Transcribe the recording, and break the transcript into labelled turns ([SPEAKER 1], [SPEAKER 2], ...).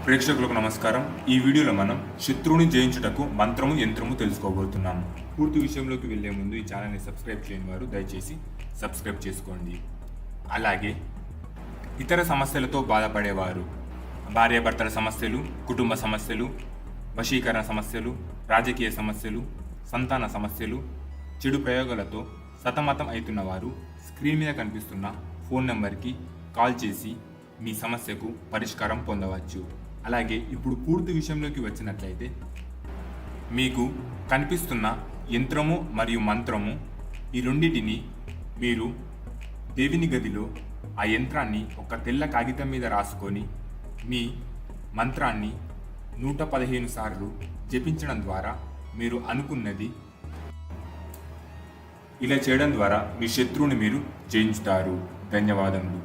[SPEAKER 1] ప్రేక్షకులకు నమస్కారం. ఈ వీడియోలో మనం శత్రువుని జయించుటకు మంత్రము యంత్రము తెలుసుకోబోతున్నాము. పూర్తి విషయంలోకి వెళ్లే ముందు ఈ ఛానల్ని సబ్స్క్రైబ్ చేయని వారు దయచేసి సబ్స్క్రైబ్ చేసుకోండి. అలాగే ఇతర సమస్యలతో బాధపడేవారు, భార్యాభర్తల సమస్యలు, కుటుంబ సమస్యలు, వశీకరణ సమస్యలు, రాజకీయ సమస్యలు, సంతాన సమస్యలు, చెడు ప్రయోగాలతో సతమతం అవుతున్నవారు స్క్రీన్ మీద కనిపిస్తున్న ఫోన్ నెంబర్కి కాల్ చేసి మీ సమస్యకు పరిష్కారం పొందవచ్చు. అలాగే ఇప్పుడు పూర్తి విషయంలోకి వచ్చినట్లయితే, మీకు కనిపిస్తున్న యంత్రము మరియు మంత్రము ఈ రెండింటిని మీరు దేవుని గదిలో ఆ యంత్రాన్ని ఒక తెల్ల కాగితం మీద రాసుకొని మీ మంత్రాన్ని 115 సార్లు జపించడం ద్వారా మీరు అనుకున్నది ఇలా చేయడం ద్వారా మీ శత్రువుని మీరు జయించుతారు. ధన్యవాదములు.